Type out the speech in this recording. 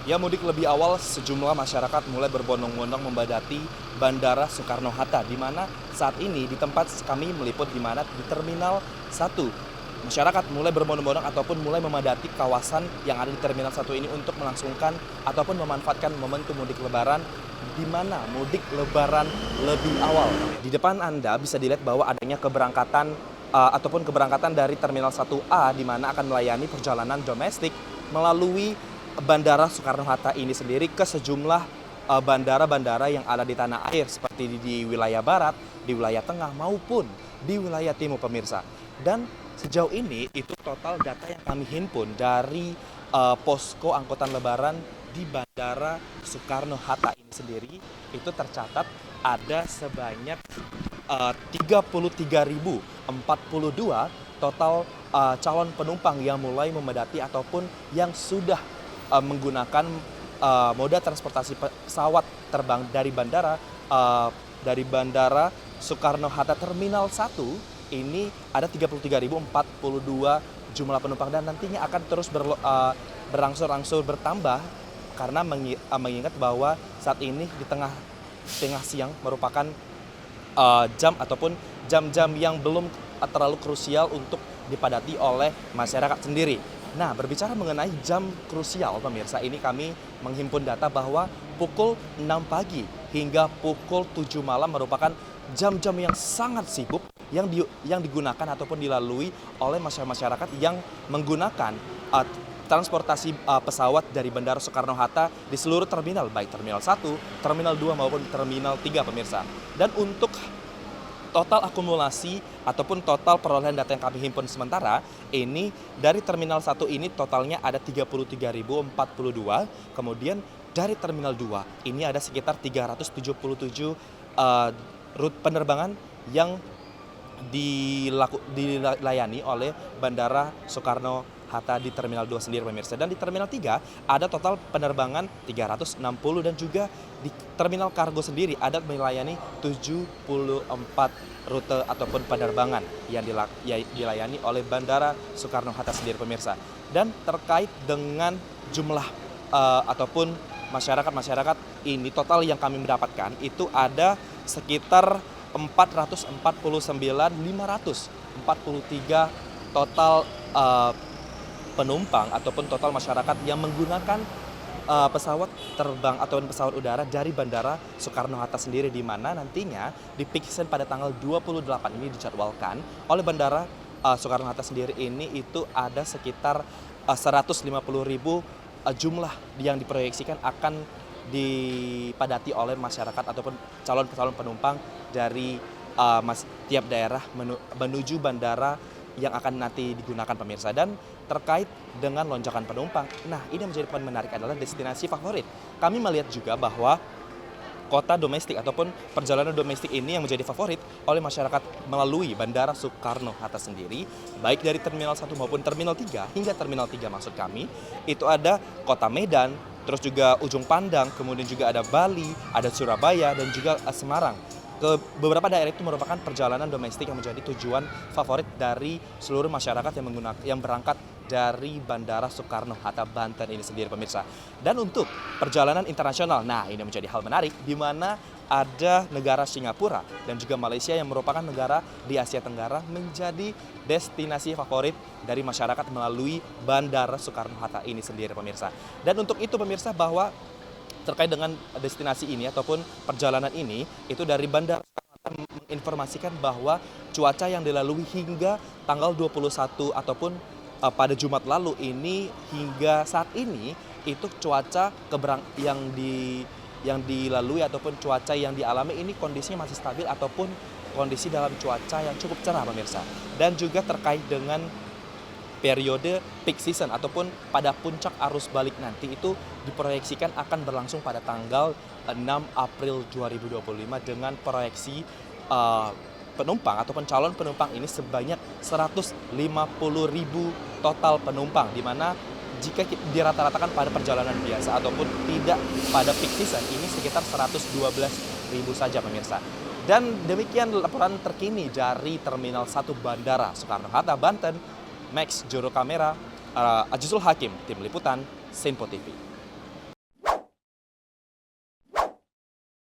Ya, mudik lebih awal, sejumlah masyarakat mulai berbondong-bondong membadati Bandara Soekarno-Hatta, di mana saat ini di tempat kami meliput, di mana di Terminal 1, masyarakat mulai berbondong-bondong ataupun mulai memadati kawasan yang ada di Terminal 1 ini untuk melangsungkan ataupun memanfaatkan momentum mudik lebaran, di mana mudik lebaran lebih awal. Di depan Anda bisa dilihat bahwa adanya keberangkatan dari Terminal 1A, di mana akan melayani perjalanan domestik melalui Bandara Soekarno-Hatta ini sendiri ke sejumlah bandara-bandara yang ada di tanah air, seperti di wilayah barat, di wilayah tengah, maupun di wilayah timur, pemirsa. Dan sejauh ini itu total data yang kami himpun dari posko angkutan lebaran di Bandara Soekarno-Hatta ini sendiri, itu tercatat ada sebanyak 33.042 total calon penumpang yang mulai memadati ataupun yang sudah menggunakan moda transportasi pesawat terbang dari Bandara Soekarno-Hatta Terminal 1 ini ada 33.042 jumlah penumpang, dan nantinya akan terus berangsur-angsur bertambah karena mengingat bahwa saat ini di tengah siang merupakan jam ataupun jam-jam yang belum terlalu krusial untuk dipadati oleh masyarakat sendiri. Nah, berbicara mengenai jam krusial, pemirsa, ini kami menghimpun data bahwa pukul 6 pagi hingga pukul 7 malam merupakan jam-jam yang sangat sibuk yang digunakan ataupun dilalui oleh masyarakat yang menggunakan transportasi pesawat dari Bandara Soekarno-Hatta di seluruh terminal, baik Terminal 1, Terminal 2 maupun Terminal 3, pemirsa. Dan untuk total akumulasi ataupun total perolehan data yang kami himpun sementara, ini dari Terminal 1 ini totalnya ada 33.042, kemudian dari Terminal 2 ini ada sekitar 377 rute penerbangan yang dilayani oleh Bandara Soekarno-Hatta di Terminal 2 sendiri, pemirsa. Dan di Terminal 3 ada total penerbangan 360, dan juga di Terminal Kargo sendiri ada melayani 74 rute ataupun penerbangan yang dilayani oleh Bandara Soekarno-Hatta sendiri, pemirsa. Dan terkait dengan jumlah ataupun masyarakat ini, total yang kami mendapatkan itu ada sekitar 449.543 total penumpang ataupun total masyarakat yang menggunakan pesawat terbang ataupun pesawat udara dari Bandara Soekarno-Hatta sendiri, di mana nantinya di peak season pada tanggal 28 ini dijadwalkan oleh Bandara Soekarno-Hatta sendiri ini itu ada sekitar 150.000 jumlah yang diproyeksikan akan dipadati oleh masyarakat ataupun calon penumpang dari tiap daerah menuju bandara yang akan nanti digunakan, pemirsa. Dan terkait dengan lonjakan penumpang, nah ini menjadi poin menarik adalah destinasi favorit. Kami melihat juga bahwa kota domestik ataupun perjalanan domestik ini yang menjadi favorit oleh masyarakat melalui Bandara Soekarno-Hatta sendiri, baik dari Terminal 1 maupun Terminal 3 hingga Terminal 3 maksud kami, itu ada Kota Medan, terus juga Ujung Pandang, kemudian juga ada Bali, ada Surabaya, dan juga Semarang. Ke beberapa daerah itu merupakan perjalanan domestik yang menjadi tujuan favorit dari seluruh masyarakat yang berangkat dari Bandara Soekarno-Hatta Banten ini sendiri, pemirsa. Dan untuk perjalanan internasional, nah ini menjadi hal menarik, di mana ada negara Singapura dan juga Malaysia yang merupakan negara di Asia Tenggara menjadi destinasi favorit dari masyarakat melalui Bandara Soekarno-Hatta ini sendiri, pemirsa. Dan untuk itu, pemirsa, bahwa terkait dengan destinasi ini ataupun perjalanan ini, itu dari Bandara menginformasikan bahwa cuaca yang dilalui hingga tanggal 21 ataupun pada Jumat lalu ini hingga saat ini itu cuaca yang dilalui ataupun cuaca yang dialami ini kondisinya masih stabil ataupun kondisi dalam cuaca yang cukup cerah, pemirsa. Dan juga terkait dengan periode peak season ataupun pada puncak arus balik nanti itu diproyeksikan akan berlangsung pada tanggal 6 April 2025 dengan proyeksi penumpang ataupun calon penumpang ini sebanyak 150.000 total penumpang, di mana jika dirata-ratakan pada perjalanan biasa ataupun tidak pada peak season ini sekitar 112.000 saja, pemirsa. Dan demikian laporan terkini dari Terminal 1 Bandara Soekarno-Hatta Banten. Max Juru Kamera, Ajizul Hakim, Tim Liputan, Sempo TV.